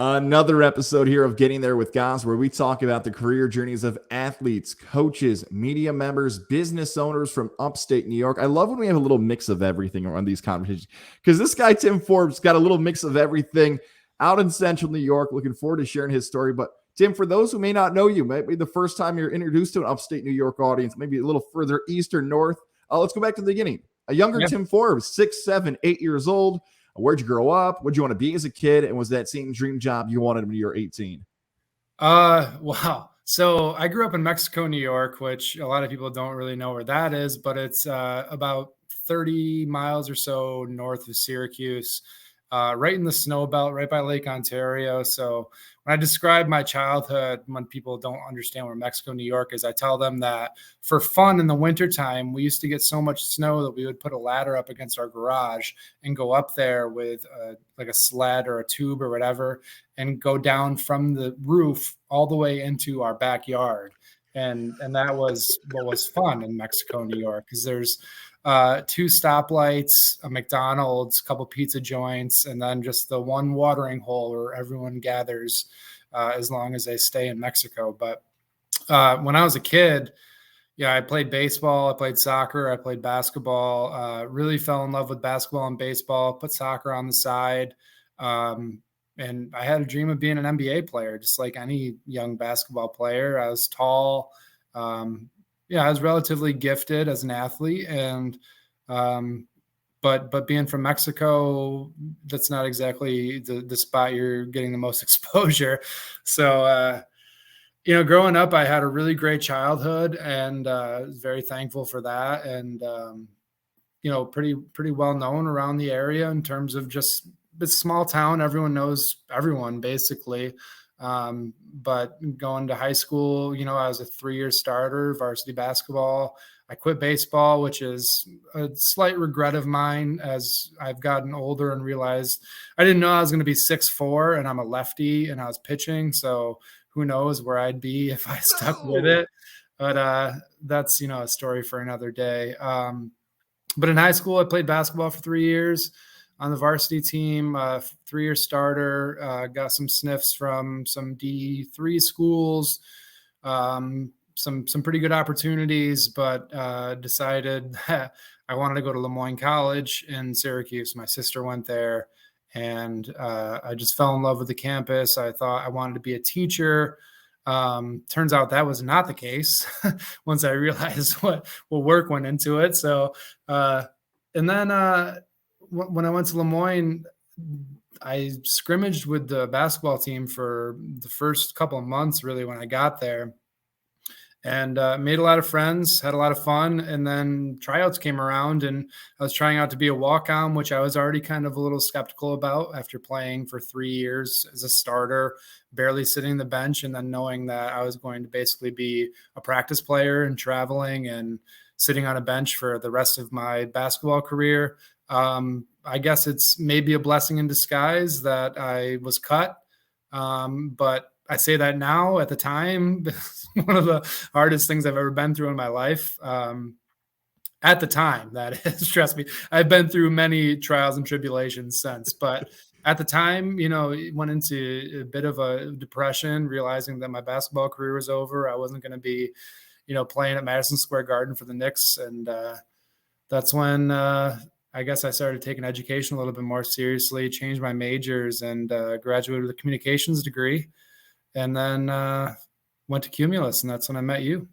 Another episode here of Getting There with Guys, where we talk about the career journeys of athletes, coaches, media members, business owners from upstate New York. I love when we have a little mix of everything around these conversations, because this guy, Tim Forbes, got a little mix of everything out in central New York. Looking forward to sharing his story. But Tim, for those who may not know you, maybe the first time you're introduced to an upstate New York audience, maybe a little further east or north, let's go back to the beginning. A younger Tim Forbes, 6, 7, 8 years old. Where'd you grow up? What'd you want to be as a kid? And was that same dream job you wanted when you were 18? Wow. So I grew up in Mexico, New York, which a lot of people don't really know where that is, but it's about 30 miles or so north of Syracuse, right in the snow belt, right by Lake Ontario. So when I describe my childhood, when people don't understand where Mexico, New York is, I tell them that for fun in the wintertime, we used to get so much snow that we would put a ladder up against our garage and go up there with like a sled or a tube or whatever, and go down from the roof all the way into our backyard. And that was what was fun in Mexico, New York, because there's 2 stoplights, a McDonald's, a couple pizza joints, and then just the one watering hole where everyone gathers as long as they stay in Mexico. But when I was a kid, I played baseball, I played soccer, I played basketball, really fell in love with basketball and baseball, put soccer on the side. And I had a dream of being an NBA player, just like any young basketball player. I was tall. I was relatively gifted as an athlete, and but being from Mexico, that's not exactly the spot you're getting the most exposure. So, growing up, I had a really great childhood, and was very thankful for that. And pretty well known around the area in terms of just it's a small town. Everyone knows everyone basically. But going to high school, I was a 3-year starter, varsity basketball. I quit baseball, which is a slight regret of mine as I've gotten older and realized I didn't know I was going to be 6'4", and I'm a lefty and I was pitching. So who knows where I'd be if I stuck with it. But that's, a story for another day. But in high school, I played basketball for 3 years. On the varsity team, 3-year starter, got some sniffs from some D3 schools, some pretty good opportunities, but decided that I wanted to go to LeMoyne College in Syracuse. My sister went there, and I just fell in love with the campus. I thought I wanted to be a teacher. Turns out that was not the case once I realized what work went into it. So, and then when I went to LeMoyne, I scrimmaged with the basketball team for the first couple of months, really, when I got there, and made a lot of friends, had a lot of fun. And then tryouts came around, and I was trying out to be a walk-on, which I was already kind of a little skeptical about after playing for 3 years as a starter, barely sitting the bench, and then knowing that I was going to basically be a practice player and traveling and sitting on a bench for the rest of my basketball career. I guess it's maybe a blessing in disguise that I was cut. But I say that now. At the time, one of the hardest things I've ever been through in my life. At the time, that is, trust me, I've been through many trials and tribulations since, but at the time, went into a bit of a depression, realizing that my basketball career was over. I wasn't going to be, playing at Madison Square Garden for the Knicks. And, that's when, I guess I started taking education a little bit more seriously, changed my majors, and graduated with a communications degree, and then went to Cumulus, and that's when I met you.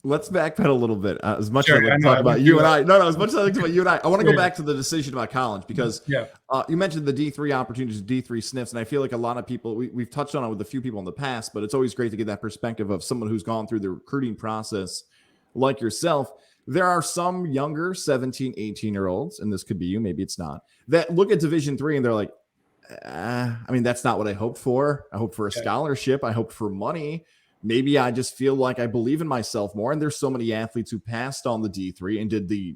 Let's backpedal a little bit. As much as I like to talk about you and I, no, as much as I like to talk about you and I want to go back to the decision about college, because you mentioned the D3 opportunities, D3 sniffs, and I feel like a lot of people, we've touched on it with a few people in the past, but it's always great to get that perspective of someone who's gone through the recruiting process like yourself. There are some younger 17, 18-year-olds, and this could be you, maybe it's not, that look at Division III and they're like, that's not what I hoped for. I hoped for a scholarship. I hoped for money. Maybe I just feel like I believe in myself more. And there's so many athletes who passed on the D3 and did the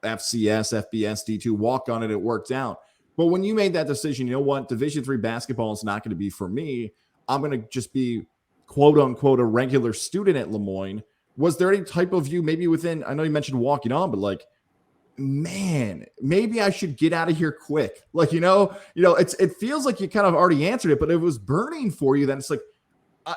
FCS, FBS, D2, walk on it. It worked out. But when you made that decision, you know what? Division III basketball is not going to be for me. I'm going to just be, quote unquote, a regular student at LeMoyne. Was there any type of you, maybe within, I know you mentioned walking on, but like man, maybe I should get out of here quick. Like, it feels like you kind of already answered it, but it was burning for you. Then it's like,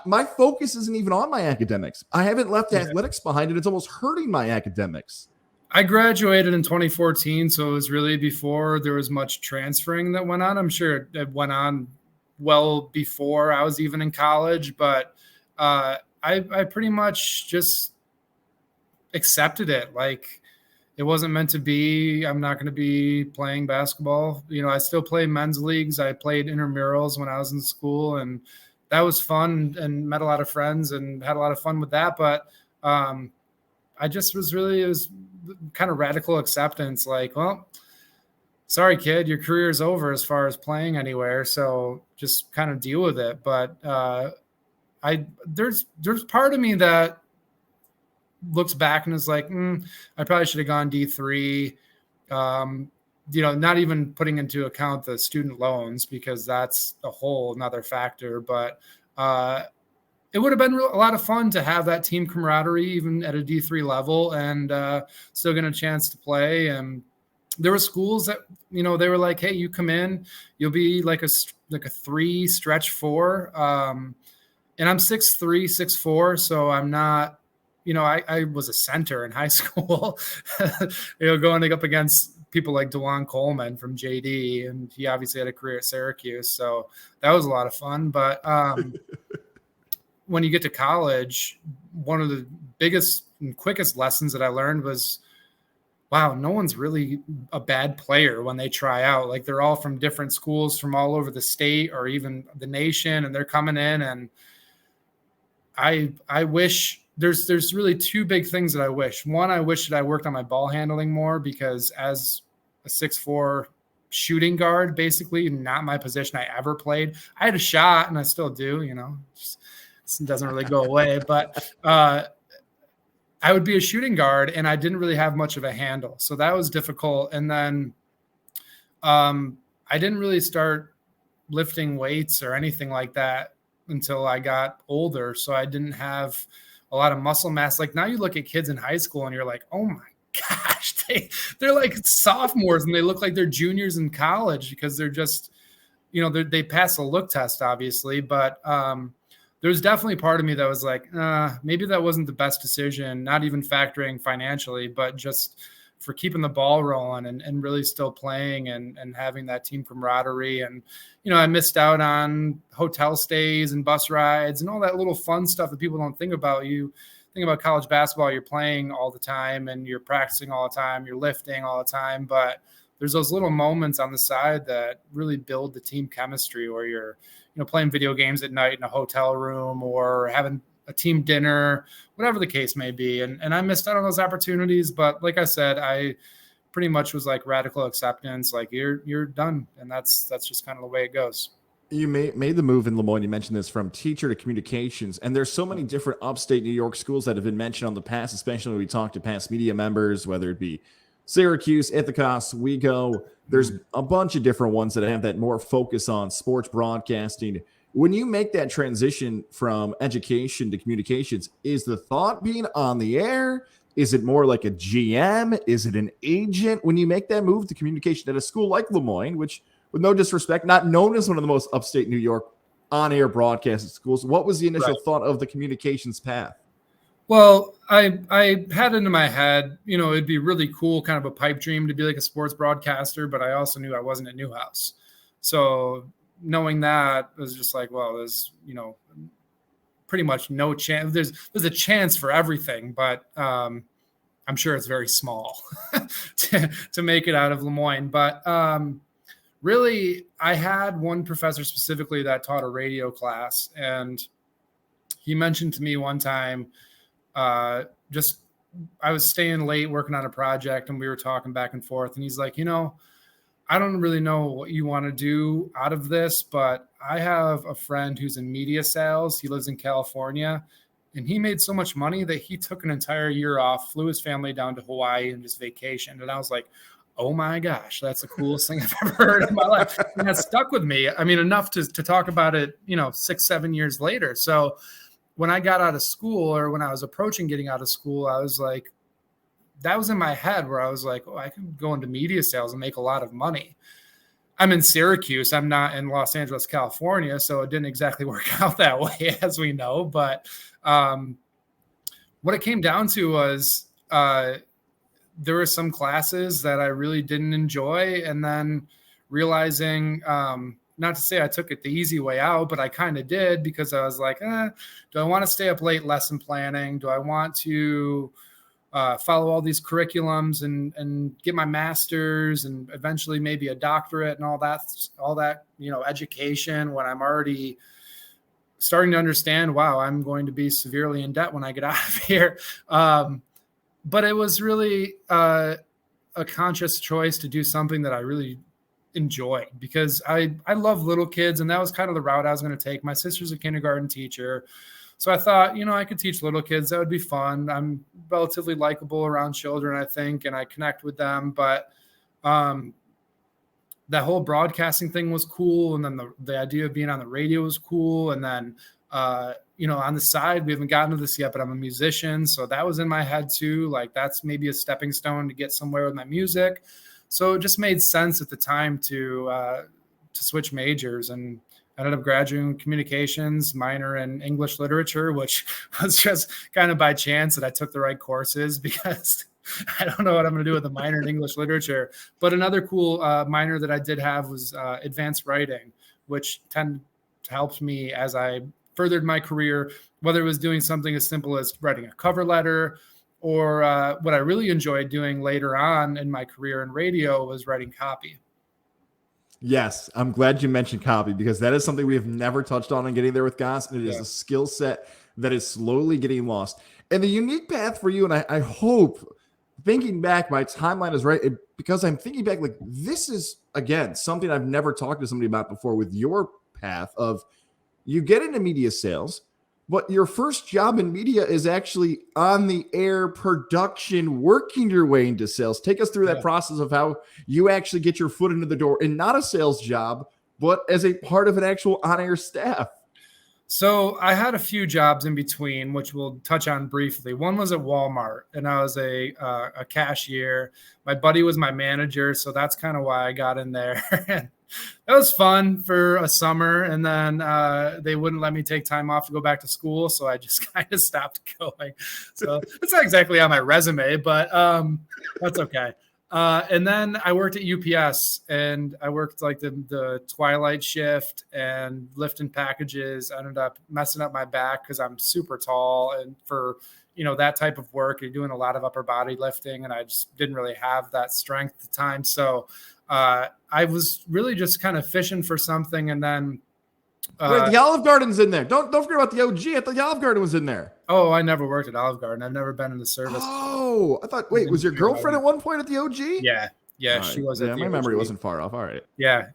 my focus isn't even on my academics. I haven't left athletics behind, and it's almost hurting my academics. I graduated in 2014, so it was really before there was much transferring that went on. I'm sure it went on well before I was even in college, but I pretty much just accepted it. Like, it wasn't meant to be. I'm not going to be playing basketball. I still play men's leagues. I played intramurals when I was in school, and that was fun and met a lot of friends and had a lot of fun with that. But I just it was kind of radical acceptance. Like, well, sorry, kid, your career is over as far as playing anywhere. So just kind of deal with it. But there's part of me that looks back and is like, I probably should have gone D3. Not even putting into account the student loans, because that's a whole another factor. But it would have been a lot of fun to have that team camaraderie, even at a D3 level, and still get a chance to play. And there were schools that, they were like, hey, you come in, you'll be like a 3 stretch 4. And I'm 6'3", 6'4", so I'm not, I was a center in high school, going up against people like DeJuan Coleman from JD, and he obviously had a career at Syracuse. So that was a lot of fun. But when you get to college, one of the biggest and quickest lessons that I learned was, wow, no one's really a bad player when they try out. Like, they're all from different schools from all over the state or even the nation, and they're coming in. And I wish there's really 2 big things that I wish. One, I wish that I worked on my ball handling more, because as a 6'4" shooting guard, basically not my position I ever played. I had a shot, and I still do, just, it doesn't really go away, but I would be a shooting guard, and I didn't really have much of a handle. So that was difficult. And then I didn't really start lifting weights or anything like that until I got older. So I didn't have a lot of muscle mass. Like, now you look at kids in high school and you're like, oh my gosh, they're like sophomores and they look like they're juniors in college, because they're just, they pass a look test, obviously. But there's definitely part of me that was like, maybe that wasn't the best decision, not even factoring financially, but just for keeping the ball rolling and really still playing and having that team camaraderie. And, I missed out on hotel stays and bus rides and all that little fun stuff that people don't think about. You think about college basketball, you're playing all the time and you're practicing all the time, you're lifting all the time, but there's those little moments on the side that really build the team chemistry, where you're, playing video games at night in a hotel room or having a team dinner, whatever the case may be. And I missed out on those opportunities. But like I said, I pretty much was like radical acceptance, like you're done. And that's just kind of the way it goes. You made the move in LeMoyne. You mentioned this, from teacher to communications. And there's so many different upstate New York schools that have been mentioned on the past, especially when we talk to past media members, whether it be Syracuse, Ithaca, Oswego. There's a bunch of different ones that have that more focus on sports broadcasting. When you make that transition from education to communications, is the thought being on the air? Is it more like a GM? Is it an agent? When you make that move to communication at a school like LeMoyne, which, with no disrespect, not known as one of the most upstate New York on-air broadcasting schools, what was the initial thought of the communications path? Well, I had it in my head, it'd be really cool, kind of a pipe dream to be like a sports broadcaster, but I also knew I wasn't at Newhouse. So knowing that was just like, well, there's, pretty much no chance. There's a chance for everything, but I'm sure it's very small to make it out of LeMoyne. But really, I had one professor specifically that taught a radio class, and he mentioned to me one time, I was staying late working on a project, and we were talking back and forth, and he's like, I don't really know what you want to do out of this, but I have a friend who's in media sales. He lives in California, and he made so much money that he took an entire year off, flew his family down to Hawaii and just vacationed. And I was like, oh my gosh, that's the coolest thing I've ever heard in my life. And that stuck with me. I mean, enough to talk about it, 6-7 years later. So when I got out of school, or when I was approaching getting out of school, I was like, that was in my head where I was like, oh, I could go into media sales and make a lot of money. I'm in Syracuse. I'm not in Los Angeles, California. So it didn't exactly work out that way, as we know. But what it came down to was there were some classes that I really didn't enjoy. And then realizing, not to say I took it the easy way out, but I kind of did, because I was like, do I want to stay up late lesson planning? Do I want to follow all these curriculums and get my master's and eventually maybe a doctorate and all that, education, when I'm already starting to understand, wow, I'm going to be severely in debt when I get out of here. But it was really a conscious choice to do something that I really enjoy, because I love little kids, and that was kind of the route I was going to take. My sister's a kindergarten teacher. So I thought, I could teach little kids. That would be fun. I'm relatively likable around children, I think, and I connect with them. But that whole broadcasting thing was cool. And then the idea of being on the radio was cool. And then, on the side, we haven't gotten to this yet, but I'm a musician. So that was in my head too. Like, that's maybe a stepping stone to get somewhere with my music. So it just made sense at the time to switch majors, and I ended up graduating in communications, minor in English literature, which was just kind of by chance that I took the right courses, because I don't know what I'm going to do with a minor in English literature. But another cool minor that I did have was advanced writing, which helped me as I furthered my career, whether it was doing something as simple as writing a cover letter, or what I really enjoyed doing later on in my career in radio was writing copy. Yes, I'm glad you mentioned copy, because that is something we have never touched on in Getting There with Goss, and it is a skill set that is slowly getting lost. And the unique path for you, and I hope, thinking back, my timeline is right, because I'm thinking back, like, this is, again, something I've never talked to somebody about before with your path of, you get into media sales, but your first job in media is actually on the air production, working your way into sales. Take us through that process of how you actually get your foot into the door, and not a sales job, but as a part of an actual on-air staff. So I had a few jobs in between, which we'll touch on briefly. One was at Walmart, and I was a cashier. My buddy was my manager, so that's kind of why I got in there. That was fun for a summer, and then they wouldn't let me take time off to go back to school, so I just kind of stopped going. So it's not exactly on my resume, but that's okay. And then I worked at UPS, and I worked like the twilight shift and lifting packages. I ended up messing up my back because I'm super tall, and for that type of work, you're doing a lot of upper body lifting, and I just didn't really have that strength at the time. So I was really just kind of fishing for something, and then wait, the Olive Garden's in there. Don't forget about the OG. I thought the Olive Garden was in there. Oh, I never worked at Olive Garden. I've never been in the service. Oh, I thought. Wait, was your girlfriend at one point at the OG? Yeah, she was. Yeah, my memory wasn't far off. All right. Yeah.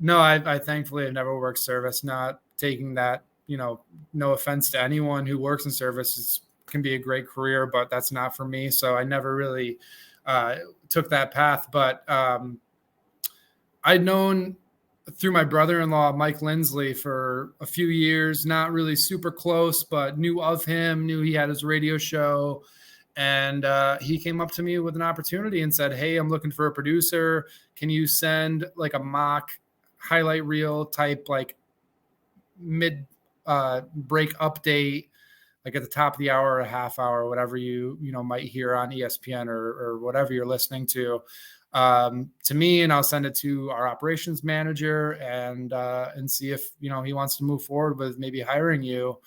No, I thankfully have never worked service. Not taking that. No offense to anyone who works in service, can be a great career, but that's not for me. So I never really took that path. But I'd known through my brother-in-law, Mike Lindsley, for a few years, not really super close, but knew of him, knew he had his radio show. And he came up to me with an opportunity and said, hey, I'm looking for a producer. Can you send like a mock highlight reel type, like mid break update, like at the top of the hour or a half hour, whatever you might hear on ESPN or whatever you're listening to me, and I'll send it to our operations manager and see if he wants to move forward with maybe hiring you.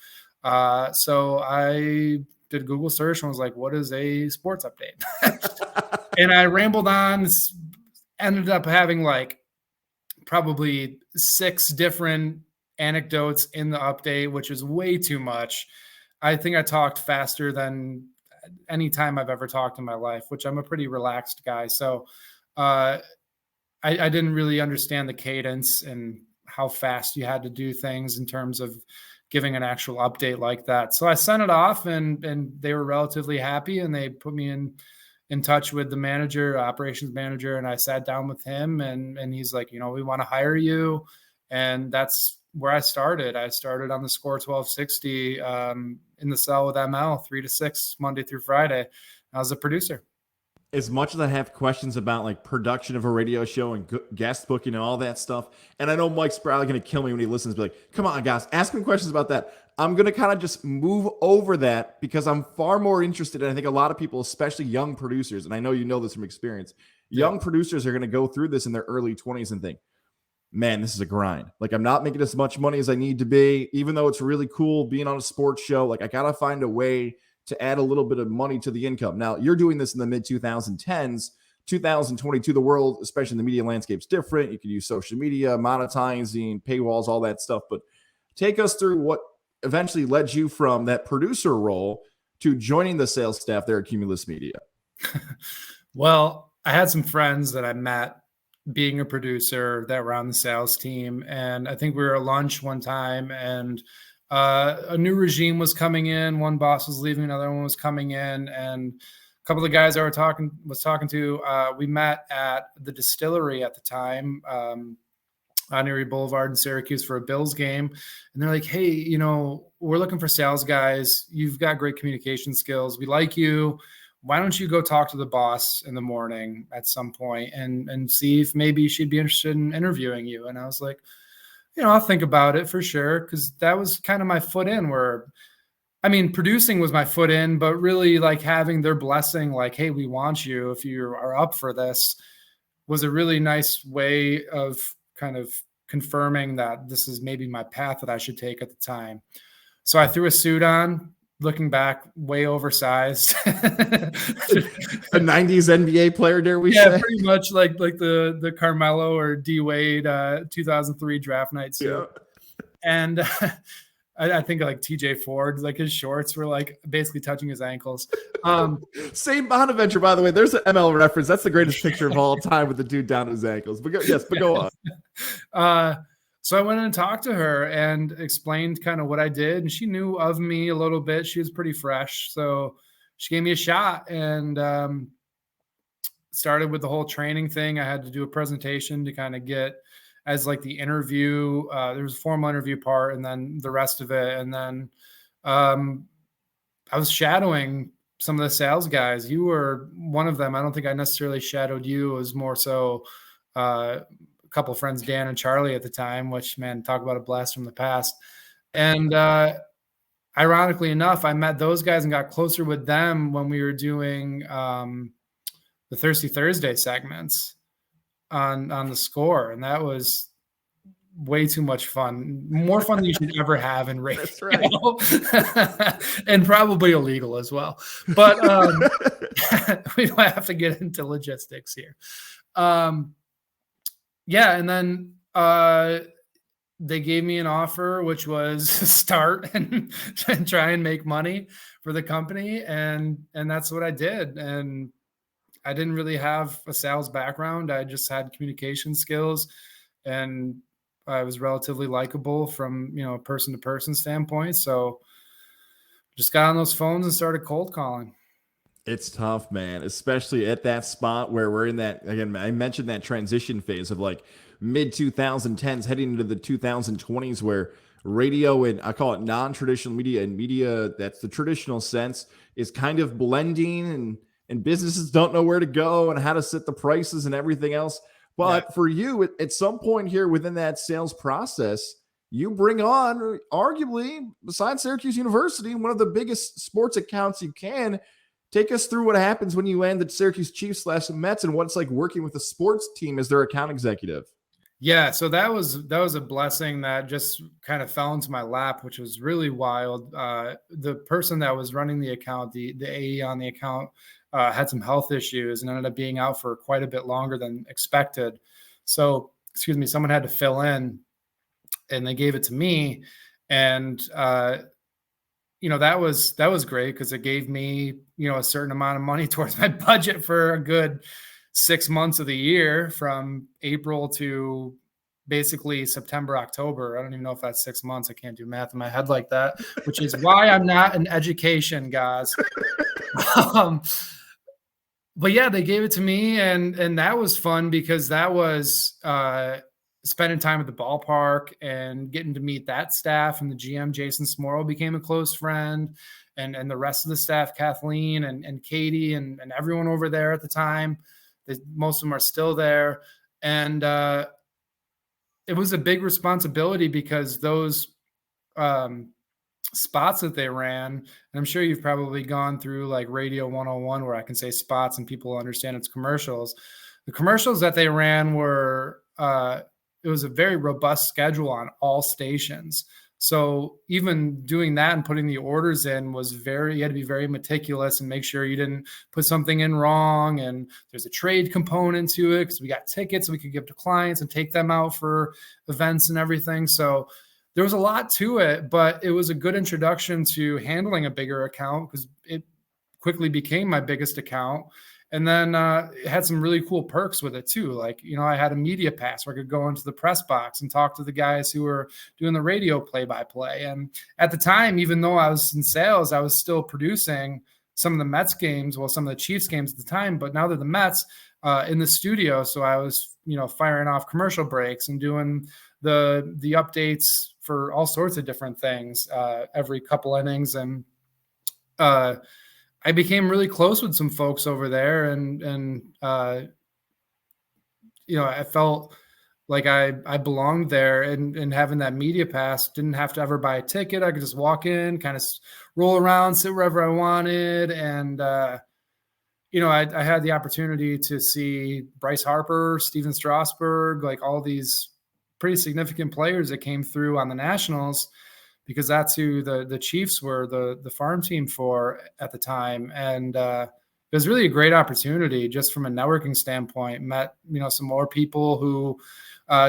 So I did a Google search and was like, what is a sports update? And I rambled on, ended up having like probably 6 different anecdotes in the update, which is way too much. I think I talked faster than any time I've ever talked in my life, which I'm a pretty relaxed guy. So I didn't really understand the cadence and how fast you had to do things in terms of giving an actual update like that. So I sent it off, and they were relatively happy, and they put me in touch with the manager, operations manager. And I sat down with him, and he's like, we want to hire you. And that's where I started. I started on the Score 1260 in the cell with ML 3 to 6 Monday through Friday. I was a producer. As much as I have questions about like production of a radio show and guest booking and all that stuff, and I know Mike's probably going to kill me when he listens, be like, come on, guys, ask me questions about that. I'm going to kind of just move over that because I'm far more interested. And I think a lot of people, especially young producers, and I know you know this from experience, young producers are going to go through this in their early 20s and think, man, this is a grind. Like, I'm not making as much money as I need to be, even though it's really cool being on a sports show. Like, I got to find a way to add a little bit of money to the income. Now, you're doing this in the mid 2010s, 2022, the world, especially in the media landscape, is different. You can use social media, monetizing, paywalls, all that stuff. But take us through what eventually led you from that producer role to joining the sales staff there at Cumulus Media. Well, I had some friends that I met being a producer that were on the sales team. And I think we were at lunch one time, and a new regime was coming in. One boss was leaving, another one was coming in, and a couple of the guys I was talking to, we met at the distillery at the time, on Erie Boulevard in Syracuse for a Bills game. And they're like, hey, you know, we're looking for sales guys. You've got great communication skills. We like you. Why don't you go talk to the boss in the morning at some point and see if maybe she'd be interested in interviewing you? And I was like, you know, I'll think about it for sure. Cause that was kind of my foot in producing was my foot in, but really like having their blessing, like, hey, we want you if you are up for this, was a really nice way of kind of confirming that this is maybe my path that I should take at the time. So I threw a suit on, looking back, way oversized. A 90s NBA player, dare we say? Yeah, pretty much like the Carmelo or D Wade 2003 draft night suit. Yeah. And I think like TJ Ford, like his shorts were like basically touching his ankles. Same Bonaventure, by the way. There's an ML reference. That's the greatest picture of all time with the dude down to his ankles. But go on. So I went in and talked to her and explained kind of what I did. And she knew of me a little bit. She was pretty fresh. So she gave me a shot and started with the whole training thing. I had to do a presentation to kind of get as like the interview. There was a formal interview part and then the rest of it. And then I was shadowing some of the sales guys. You were one of them. I don't think I necessarily shadowed you. It was more so couple of friends, Dan and Charlie at the time, which, man, talk about a blast from the past. And ironically enough, I met those guys and got closer with them when we were doing the Thirsty Thursday segments on the Score. And that was way too much fun, more fun than you should ever have in radio. That's right. And probably illegal as well. But we might have to get into logistics here. Yeah, and then they gave me an offer, which was start and try and make money for the company, and that's what I did. And I didn't really have a sales background. I just had communication skills, and I was relatively likable from, you know, a person-to-person standpoint. So just got on those phones and started cold calling. It's tough, man, especially at that spot where we're in that, again, I mentioned that transition phase of like mid 2010s heading into the 2020s where radio and I call it non-traditional media and media that's the traditional sense is kind of blending and businesses don't know where to go and how to set the prices and everything else. But for you, at some point here within that sales process, you bring on arguably, besides Syracuse University, one of the biggest sports accounts you can. Take us through what happens when you land at Syracuse Chiefs / Mets and what it's like working with a sports team as their account executive. Yeah, so that was a blessing that just kind of fell into my lap, which was really wild. The person that was running the account, the AE on the account, had some health issues and ended up being out for quite a bit longer than expected. So, someone had to fill in, and they gave it to me, and you know, that was great because it gave me, you know, a certain amount of money towards my budget for a good 6 months of the year from April to basically September, October. I don't even know if that's 6 months. I can't do math in my head like that, which is why I'm not in education, guys. But yeah, they gave it to me and that was fun because that was spending time at the ballpark and getting to meet that staff, and the GM, Jason Smorrow, became a close friend, and the rest of the staff, Kathleen and Katie and everyone over there at the time. Most of them are still there. And it was a big responsibility because those spots that they ran, and I'm sure you've probably gone through like Radio 101 where I can say spots and people understand it's commercials. The commercials that they ran were, it was a very robust schedule on all stations. So even doing that and putting the orders in was you had to be very meticulous and make sure you didn't put something in wrong. And there's a trade component to it because we got tickets we could give to clients and take them out for events and everything. So there was a lot to it, but it was a good introduction to handling a bigger account because it quickly became my biggest account. And then it had some really cool perks with it too. Like, I had a media pass where I could go into the press box and talk to the guys who were doing the radio play-by-play. And at the time, even though I was in sales, I was still producing some of the Mets games, some of the Chiefs games at the time, but now they're the Mets in the studio. So I was, firing off commercial breaks and doing the updates for all sorts of different things every couple innings. And I became really close with some folks over there, and I felt like I belonged there, and having that media pass, didn't have to ever buy a ticket. I could just walk in, kind of roll around, sit wherever I wanted. And, I had the opportunity to see Bryce Harper, Steven Strasburg, like all these pretty significant players that came through on the Nationals, because that's who the Chiefs were the farm team for at the time. And it was really a great opportunity just from a networking standpoint. Met, some more people who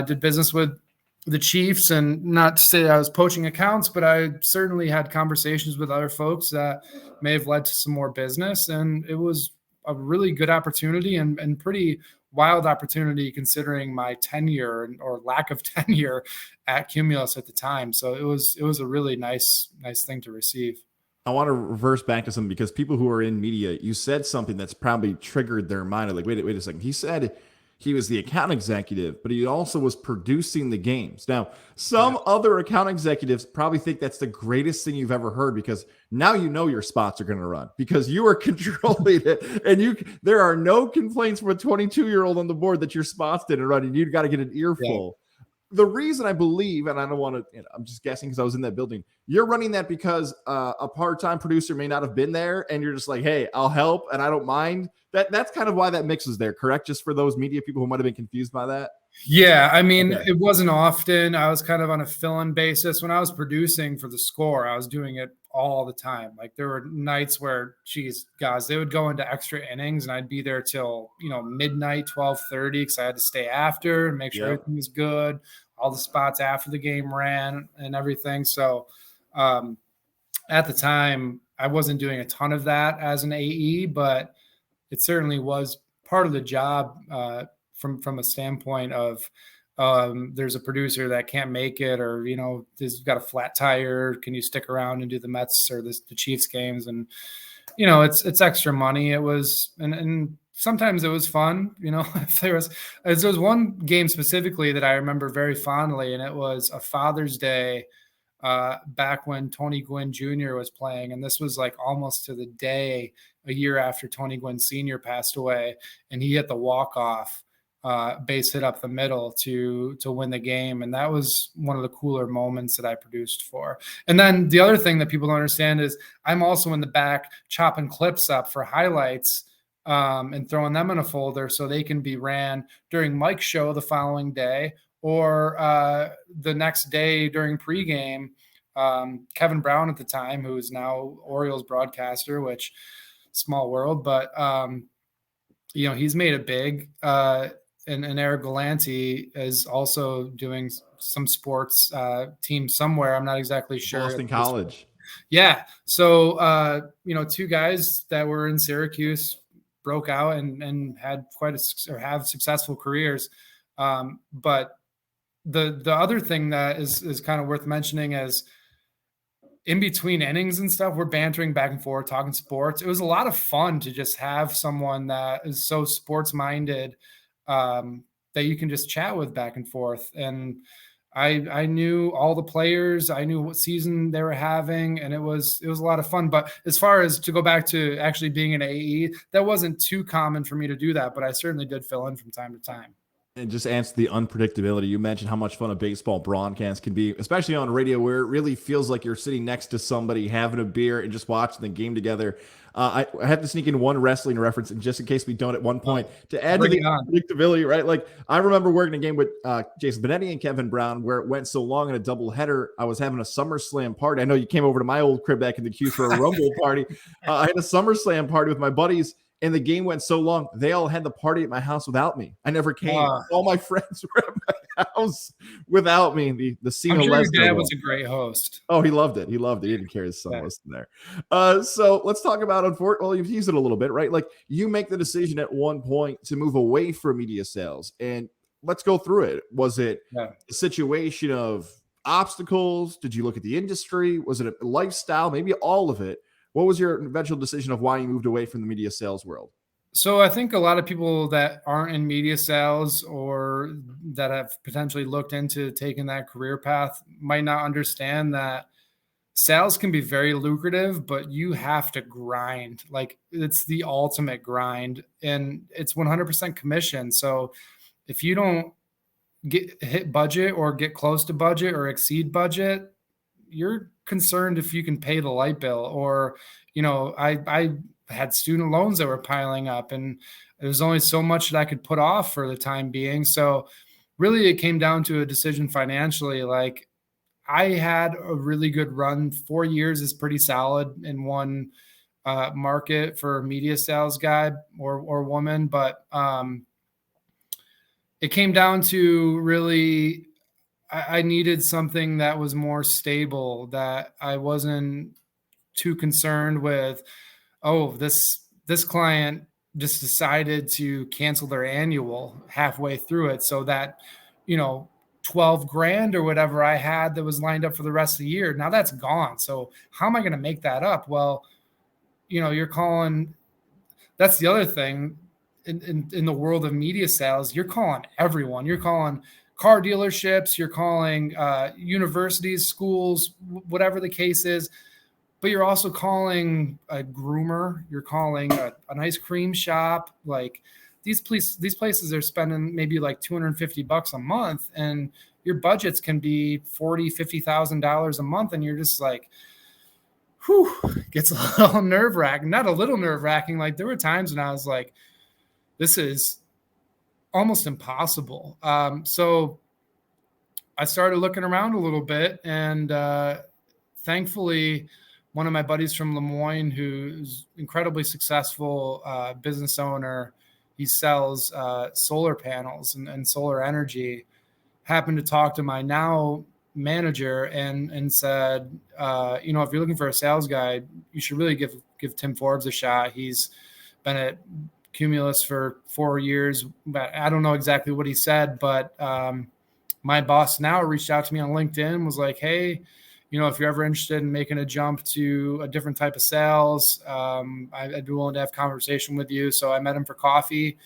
did business with the Chiefs, and not to say I was poaching accounts, but I certainly had conversations with other folks that may have led to some more business. And it was a really good opportunity and pretty wild opportunity considering my tenure or lack of tenure at Cumulus at the time. So it was a really nice thing to receive. I want to reverse back to something, because people who are in media, you said something that's probably triggered their mind. Like, wait a second. He said he was the account executive, but he also was producing the games. Now, some other account executives probably think that's the greatest thing you've ever heard, because now your spots are going to run because you are controlling it, and there are no complaints from a 22-year-old on the board that your spots didn't run, and you've got to get an earful. Yeah. The reason I believe, and I don't want to, I'm just guessing because I was in that building, you're running that because a part-time producer may not have been there, and you're just like, hey, I'll help and I don't mind. That's kind of why that mix is there, correct? Just for those media people who might have been confused by that. Yeah, I mean, okay. It wasn't often. I was kind of on a fill-in basis. When I was producing for the Score, I was doing it all the time. Like, there were nights where, geez, guys, they would go into extra innings, and I'd be there till midnight, 12:30, because I had to stay after and make sure everything was good. All the spots after the game ran and everything. So at the time, I wasn't doing a ton of that as an AE, but it certainly was part of the job from a standpoint of there's a producer that can't make it, or there's got a flat tire, can you stick around and do the Mets or the Chiefs games? And it's extra money. It was and sometimes it was fun. If there was one game specifically that I remember very fondly, and it was a Father's Day back when Tony Gwynn Jr. was playing, and this was like almost to the day a year after Tony Gwynn Sr. passed away, and he hit the walk-off base hit up the middle to win the game. And that was one of the cooler moments that I produced for. And then the other thing that people don't understand is I'm also in the back chopping clips up for highlights and throwing them in a folder so they can be ran during Mike's show the following day, or the next day during pregame. Kevin Brown at the time, who is now Orioles broadcaster, which small world, but he's made it big. And Eric Galanti is also doing some sports team somewhere. I'm not exactly sure. Boston College. Yeah. So, two guys that were in Syracuse broke out and had have successful careers. But the other thing that is kind of worth mentioning is in between innings and stuff, we're bantering back and forth, talking sports. It was a lot of fun to just have someone that is so sports minded, that you can just chat with back and forth. And I knew all the players, I knew what season they were having, and it was a lot of fun. But as far as to go back to actually being an AE, that wasn't too common for me to do that, but I certainly did fill in from time to time. And just answer the unpredictability. You mentioned how much fun a baseball broadcast can be, especially on radio, where it really feels like you're sitting next to somebody having a beer and just watching the game together. I have to sneak in one wrestling reference, and just in case we don't at one point, to add to the unpredictability, right? Like, I remember working a game with Jason Benetti and Kevin Brown where it went so long in a doubleheader. I was having a SummerSlam party. I know you came over to my old crib back in the queue for a Rumble party. I had a SummerSlam party with my buddies, and the game went so long, they all had the party at my house without me. I never came. All my friends were at my house without me. The Cena I'm sure your dad was a great host. Oh, he loved it. He loved it. He didn't care his son wasn't there. So let's talk about, well, you've used it a little bit, right? Like, you make the decision at one point to move away from media sales. And let's go through it. Was it a situation of obstacles? Did you look at the industry? Was it a lifestyle? Maybe all of it. What was your eventual decision of why you moved away from the media sales world? So I think a lot of people that aren't in media sales or that have potentially looked into taking that career path might not understand that sales can be very lucrative, but you have to grind. Like, it's the ultimate grind, and it's 100% commission. So if you don't hit budget or get close to budget or exceed budget, you're concerned if you can pay the light bill. Or, I had student loans that were piling up, and there was only so much that I could put off for the time being. So really it came down to a decision financially. Like, I had a really good run. 4 years is pretty solid in one market for a media sales guy or woman. But it came down to really, I needed something that was more stable, that I wasn't too concerned with, this client just decided to cancel their annual halfway through it. So that, $12,000 or whatever I had that was lined up for the rest of the year, now that's gone. So how am I going to make that up? Well, you're calling, that's the other thing in the world of media sales, you're calling everyone. You're calling car dealerships, you're calling universities, schools, whatever the case is. But you're also calling a groomer, you're calling an ice cream shop. Like, these places are spending maybe like $250 a month, and your budgets can be $40,000, $50,000 a month. And you're just like, whew, gets a little nerve wracking, not a little nerve wracking. Like, there were times when I was like, this is almost impossible. So I started looking around a little bit, and thankfully, one of my buddies from LeMoyne, who's incredibly successful business owner, he sells solar panels and solar energy, happened to talk to my now manager and said, if you're looking for a sales guy, you should really give Tim Forbes a shot. He's been at Cumulus for 4 years, but I don't know exactly what he said, but my boss now reached out to me on LinkedIn, was like, hey, if you're ever interested in making a jump to a different type of sales, I'd be willing to have a conversation with you. So I met him for coffee.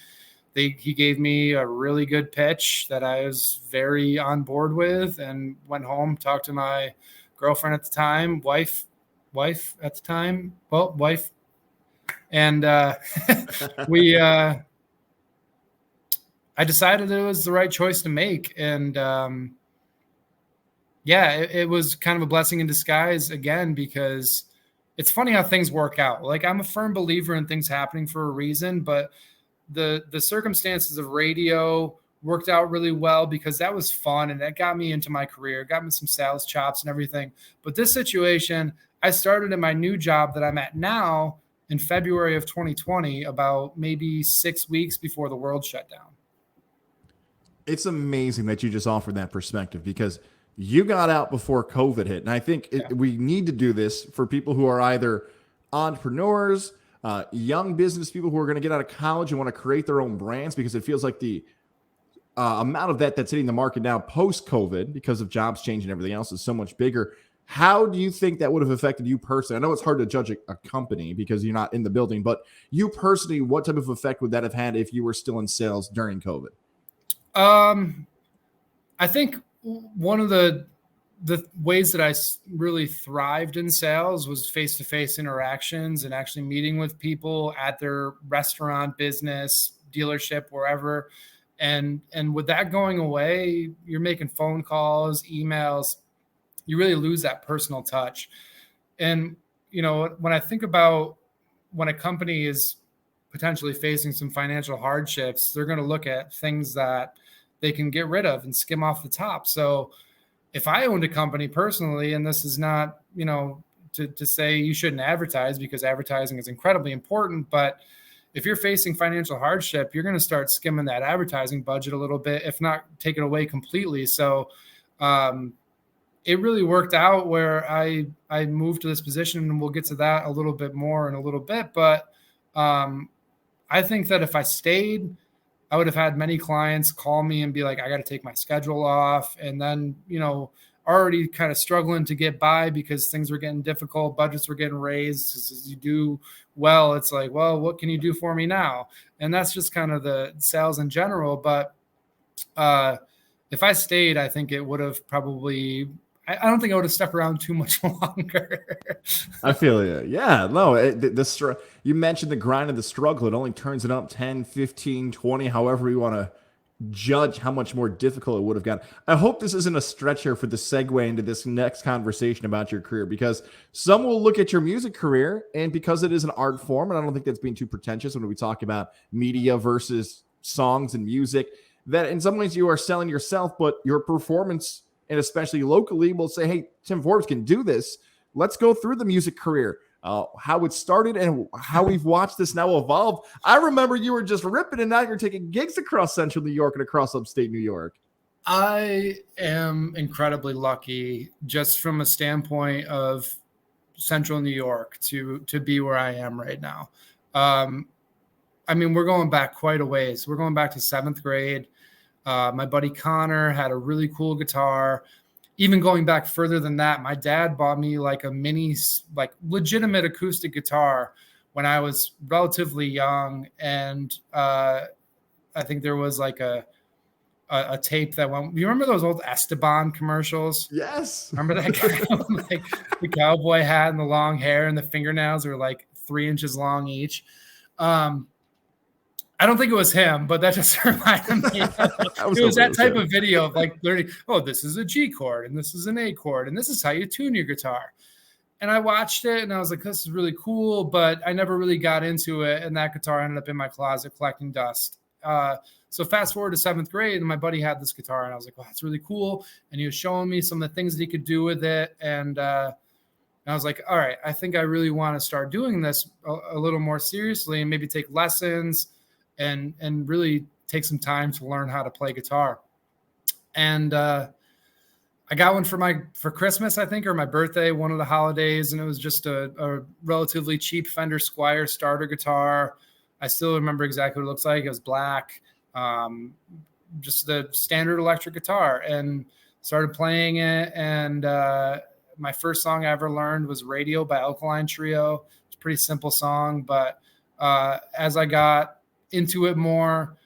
He gave me a really good pitch that I was very on board with, and went home, talked to my girlfriend at the time, wife at the time, wife. And I decided it was the right choice to make. And it was kind of a blessing in disguise again, because it's funny how things work out. Like, I'm a firm believer in things happening for a reason, but the circumstances of radio worked out really well because that was fun and that got me into my career, got me some sales chops and everything. But this situation, I started in my new job that I'm at now in February of 2020, about maybe 6 weeks before the world shut down. It's amazing that you just offered that perspective, because you got out before COVID hit. And I think we need to do this for people who are either entrepreneurs, young business people who are going to get out of college and want to create their own brands, because it feels like the amount of that's hitting the market now post-COVID because of jobs change and everything else is so much bigger. How do you think that would have affected you personally? I know it's hard to judge a company because you're not in the building, but you personally, what type of effect would that have had if you were still in sales during COVID? I think one of the ways that I really thrived in sales was face-to-face interactions and actually meeting with people at their restaurant, business, dealership, wherever. And with that going away, you're making phone calls, emails, you really lose that personal touch. And, when I think about when a company is potentially facing some financial hardships, they're going to look at things that they can get rid of and skim off the top. So if I owned a company personally, and this is not, to say you shouldn't advertise, because advertising is incredibly important, but if you're facing financial hardship, you're going to start skimming that advertising budget a little bit, if not take it away completely. So it really worked out where I moved to this position, and we'll get to that a little bit more in a little bit. But I think that if I stayed, I would have had many clients call me and be like, I got to take my schedule off. And then, already kind of struggling to get by because things were getting difficult. Budgets were getting raised. As you do well, it's like, well, what can you do for me now? And that's just kind of the sales in general. But if I stayed, I think it would have probably, I don't think I would have stuck around too much longer. I feel you. Yeah, no, you mentioned the grind of the struggle. It only turns it up 10, 15, 20, however you want to judge how much more difficult it would have gotten. I hope this isn't a stretch here for the segue into this next conversation about your career, because some will look at your music career, and because it is an art form, and I don't think that's being too pretentious when we talk about media versus songs and music, that in some ways you are selling yourself, but your performance, and especially locally, will say, hey, Tim Forbes can do this. Let's go through the music career, how it started and how we've watched this now evolve. I remember you were just ripping, and now you're taking gigs across central New York and across upstate New York. I am incredibly lucky, just from a standpoint of central New York, to be where I am right now. I mean, we're going back quite a ways. We're going back to 7th grade. My buddy Connor had a really cool guitar. Even going back further than that, my dad bought me like a mini, like legitimate acoustic guitar when I was relatively young. And I think there was like a tape that went, you remember those old Esteban commercials? Yes. Remember that guy? Like the cowboy hat and the long hair and the fingernails were like 3 inches long each. I don't think it was him, but that just reminded me. It was that type of video of like learning, oh, this is a G chord and this is an A chord and this is how you tune your guitar. And I watched it and I was like, this is really cool, but I never really got into it. And that guitar ended up in my closet collecting dust. So fast forward to 7th grade, and my buddy had this guitar, and I was like, wow, that's really cool. And he was showing me some of the things that he could do with it. And I was like, all right, I think I really want to start doing this a little more seriously, and maybe take lessons and really take some time to learn how to play guitar. And I got one for Christmas, I think, or my birthday, one of the holidays. And it was just a relatively cheap Fender Squier starter guitar. I still remember exactly what it looks like. It was black, just the standard electric guitar, and started playing it. And my first song I ever learned was Radio by Alkaline Trio. It's a pretty simple song, but as I got into it more,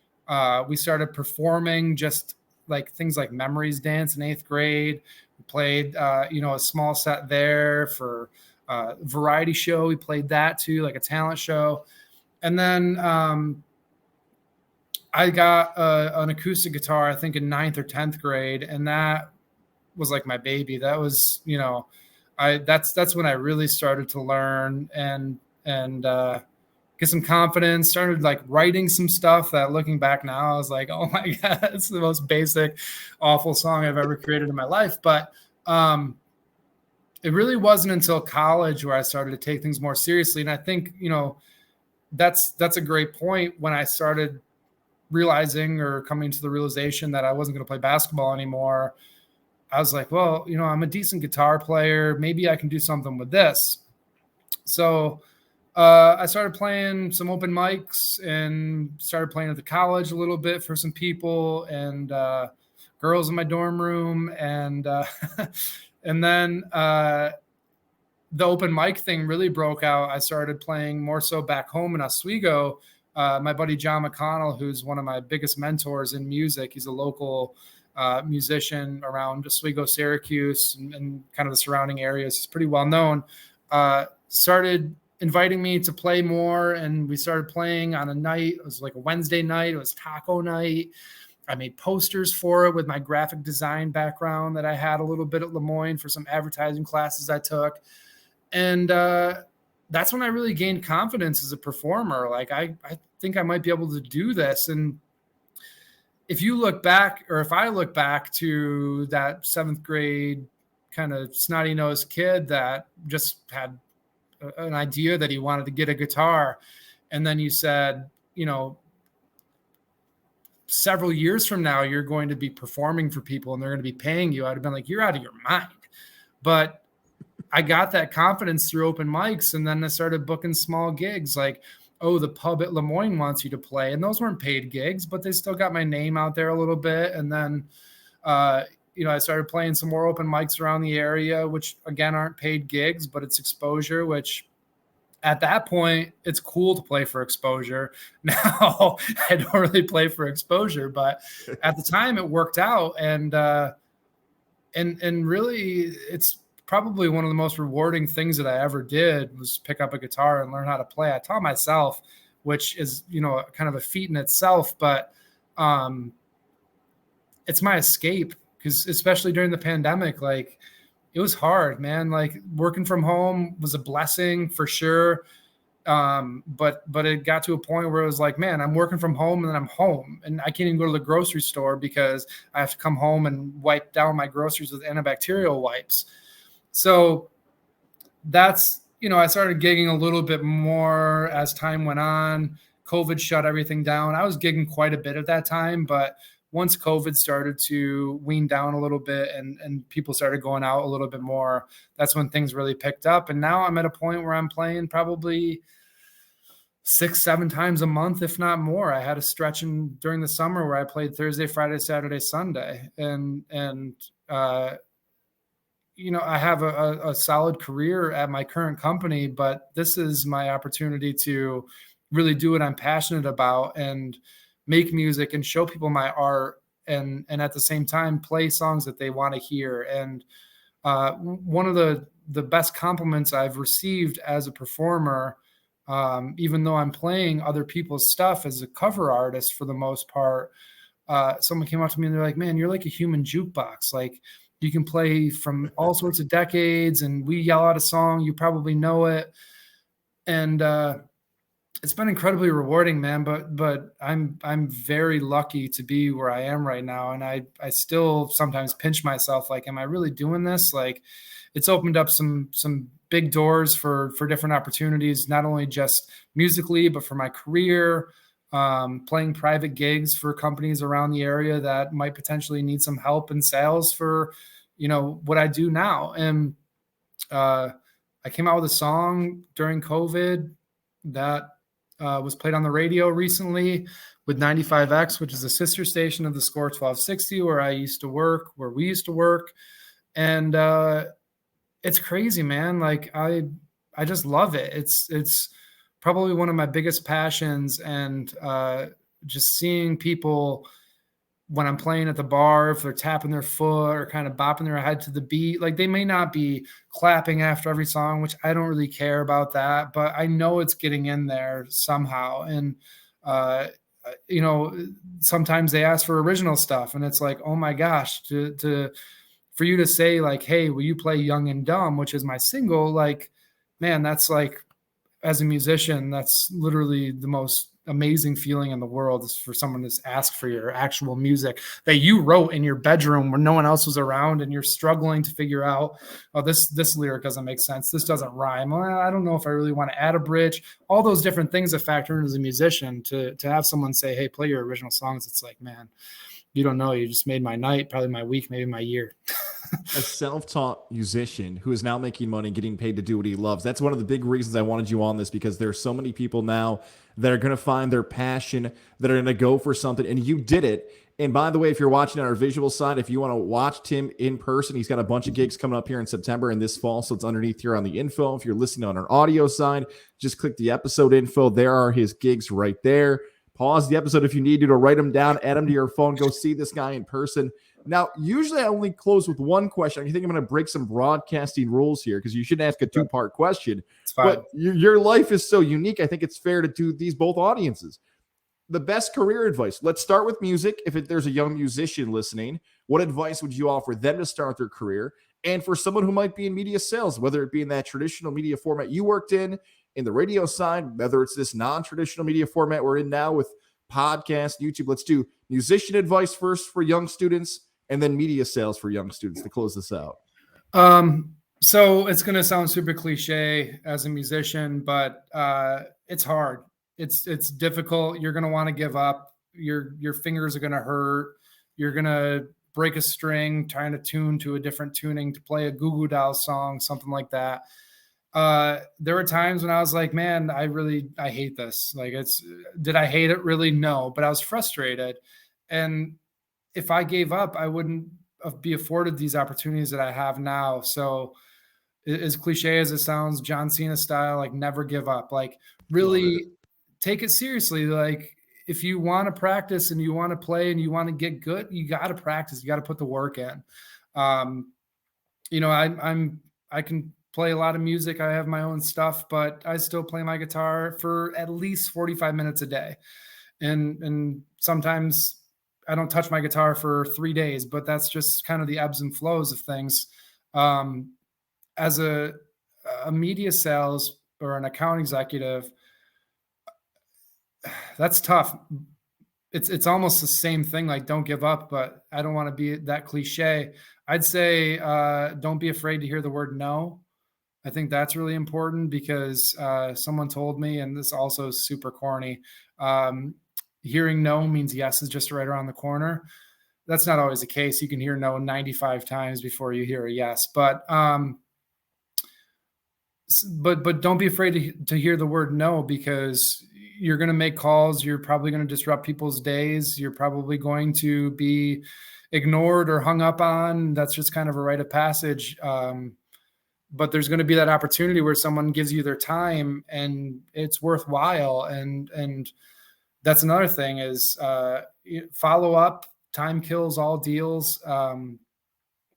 we started performing just like things like Memories Dance in 8th grade. We played, a small set there for a variety show. We played that too, like a talent show. And then I got an acoustic guitar, I think in 9th or 10th grade. And that was like my baby. That was, that's when I really started to learn and get some confidence, started like writing some stuff that, looking back now, I was like, oh my God, it's the most basic, awful song I've ever created in my life. But it really wasn't until college where I started to take things more seriously. And I think, that's a great point. When I started realizing or coming to the realization that I wasn't going to play basketball anymore, I was like, well, I'm a decent guitar player. Maybe I can do something with this. So I started playing some open mics and started playing at the college a little bit for some people and girls in my dorm room. And and then the open mic thing really broke out. I started playing more so back home in Oswego my buddy John McConnell, who's one of my biggest mentors in music. He's a local musician around Oswego, Syracuse, and kind of the surrounding areas. He's pretty well known. Started inviting me to play more, and we started playing on a night. It was like a Wednesday night. It was taco night. I made posters for it with my graphic design background that I had a little bit at LeMoyne for some advertising classes I took. And that's when I really gained confidence as a performer. Like, I think I might be able to do this. And if you look back, or if I look back to that 7th grade kind of snotty-nosed kid that just had an idea that he wanted to get a guitar, and then you said, several years from now, you're going to be performing for people and they're going to be paying you, I'd have been like, you're out of your mind. But I got that confidence through open mics, and then I started booking small gigs like, oh, the pub at LeMoyne wants you to play. And those weren't paid gigs, but they still got my name out there a little bit. And then, I started playing some more open mics around the area, which again, aren't paid gigs, but it's exposure, which at that point, it's cool to play for exposure. Now I don't really play for exposure, but at the time it worked out. And really it's probably one of the most rewarding things that I ever did was pick up a guitar and learn how to play. I taught myself, which is, kind of a feat in itself, but it's my escape, because especially during the pandemic, like, it was hard, man. Like, working from home was a blessing for sure. But it got to a point where it was like, man, I'm working from home and then I'm home, and I can't even go to the grocery store because I have to come home and wipe down my groceries with antibacterial wipes. So that's, I started gigging a little bit more as time went on. COVID shut everything down. I was gigging quite a bit at that time, but once COVID started to wean down a little bit and people started going out a little bit more, that's when things really picked up. And now I'm at a point where I'm playing probably 6-7 times a month, if not more. I had a stretch during the summer where I played Thursday, Friday, Saturday, Sunday. I have a solid career at my current company, but this is my opportunity to really do what I'm passionate about and make music and show people my art, and at the same time play songs that they want to hear. And one of the best compliments I've received as a performer, even though I'm playing other people's stuff as a cover artist for the most part, someone came up to me and they're like, man, you're like a human jukebox. Like, you can play from all sorts of decades, and we yell out a song, you probably know it. And it's been incredibly rewarding, man. But I'm very lucky to be where I am right now. And I still sometimes pinch myself, like, am I really doing this? Like, it's opened up some big doors for different opportunities, not only just musically, but for my career, playing private gigs for companies around the area that might potentially need some help in sales for, what I do now. And I came out with a song during COVID that was played on the radio recently with 95X, which is a sister station of the Score 1260, where we used to work. And it's crazy, man. Like, I just love it. It's probably one of my biggest passions. And just seeing people when I'm playing at the bar, if they're tapping their foot or kind of bopping their head to the beat, like, they may not be clapping after every song, which I don't really care about that, but I know it's getting in there somehow. And, sometimes they ask for original stuff, and it's like, oh my gosh, for you to say like, hey, will you play Young and Dumb, which is my single? Like, man, that's like, as a musician, that's literally the most amazing feeling in the world, is for someone to ask for your actual music that you wrote in your bedroom where no one else was around, and you're struggling to figure out, oh, this lyric doesn't make sense, this doesn't rhyme, well, I don't know if I really want to add a bridge, all those different things that factor in as a musician. To have someone say, hey, play your original songs, it's like, man, you don't know. You just made my night, probably my week, maybe my year. A self-taught musician who is now making money, getting paid to do what he loves. That's one of the big reasons I wanted you on this, because there are so many people now that are going to find their passion, that are going to go for something, and you did it. And by the way, if you're watching on our visual side, if you want to watch Tim in person, he's got a bunch of gigs coming up here in September and this fall, so it's underneath here on the info. If you're listening on our audio side, just click the episode info. There are his gigs right there. Pause the episode if you need to write them down, add them to your phone, go see this guy in person. Now, usually I only close with one question. I think I'm going to break some broadcasting rules here because you shouldn't ask a two-part question. But your life is so unique. I think it's fair to do these both audiences. The best career advice. Let's start with music. If there's a young musician listening, what advice would you offer them to start their career? And for someone who might be in media sales, whether it be in that traditional media format you worked in the radio side, whether it's this non-traditional media format we're in now with podcast, YouTube. Let's do musician advice first for young students, and then media sales for young students to close this out. So it's going to sound super cliche as a musician, but it's hard. It's difficult. You're going to want to give up. Your fingers are going to hurt. You're going to break a string trying to tune to a different tuning to play a Goo Goo Dolls song, something like that. There were times when I was like, man, I hate this. Like, did I hate it? Really? No, but I was frustrated. And if I gave up, I wouldn't be afforded these opportunities that I have now. So as cliche as it sounds, John Cena style, like never give up, like really take it seriously. Like if you want to practice and you want to play and you want to get good, you got to practice. You got to put the work in. You know, I can play a lot of music. I have my own stuff, but I still play my guitar for at least 45 minutes a day. And sometimes I don't touch my guitar for 3 days, but that's just kind of the ebbs and flows of things. As a media sales or an account executive, that's tough. It's almost the same thing, like don't give up, but I don't want to be that cliche. I'd say don't be afraid to hear the word no. I think that's really important because someone told me, and this also is super corny, hearing no means yes is just right around the corner. That's not always the case. You can hear no 95 times before you hear a yes, but don't be afraid to hear the word no, because you're going to make calls. You're probably going to disrupt people's days. You're probably going to be ignored or hung up on. That's just kind of a rite of passage. But there's going to be that opportunity where someone gives you their time and it's worthwhile. And that's another thing is follow up. Time kills all deals.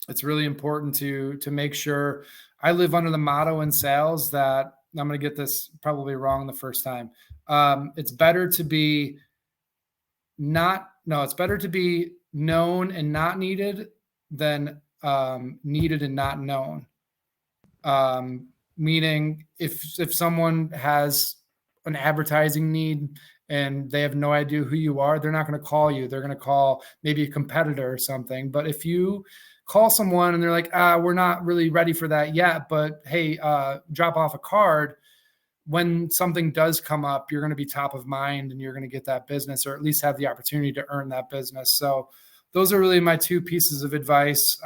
It's really important to make sure. I live under the motto in sales that I'm going to get this probably wrong the first time. It's better to be it's better to be known and not needed than needed and not known. Meaning if someone has an advertising need and they have no idea who you are, they're not going to call you. They're going to call maybe a competitor or something. But if you call someone and they're like, we're not really ready for that yet, but hey, drop off a card. When something does come up, you're going to be top of mind and you're going to get that business, or at least have the opportunity to earn that business. So those are really my two pieces of advice.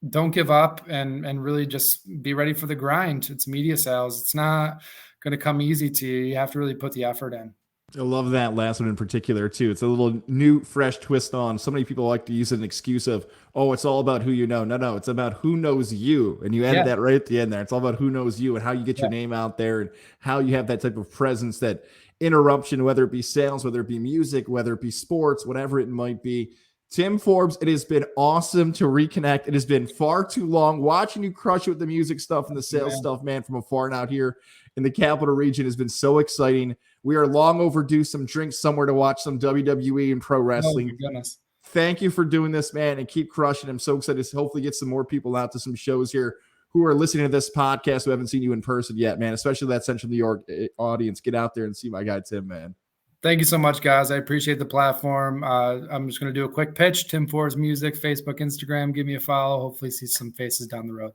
Don't give up and really just be ready for the grind. It's media sales. It's not going to come easy to you. You have to really put the effort in. I love that last one in particular too. It's a little new, fresh twist on. So many people like to use an excuse of, oh, it's all about who you know. No, it's about who knows you. And you added that right at the end there. It's all about who knows you and how you get your name out there and how you have that type of presence, that interruption, whether it be sales, whether it be music, whether it be sports, whatever it might be. Tim Forbes, it has been awesome to reconnect. It has been far too long. Watching you crush it with the music stuff and the sales stuff, man, from afar and out here in the capital region has been so exciting. We are long overdue some drinks somewhere to watch some WWE and pro wrestling. Oh, my goodness. Thank you for doing this, man, and keep crushing. I'm so excited to hopefully get some more people out to some shows here who are listening to this podcast who haven't seen you in person yet, man, especially that Central New York audience. Get out there and see my guy, Tim, man. Thank you so much, guys. I appreciate the platform. I'm just going to do a quick pitch. Tim Forbes Music, Facebook, Instagram. Give me a follow. Hopefully see some faces down the road.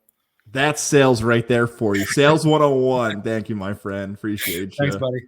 That's sales right there for you. Sales 101. Thank you, my friend. Appreciate you. Thanks, buddy.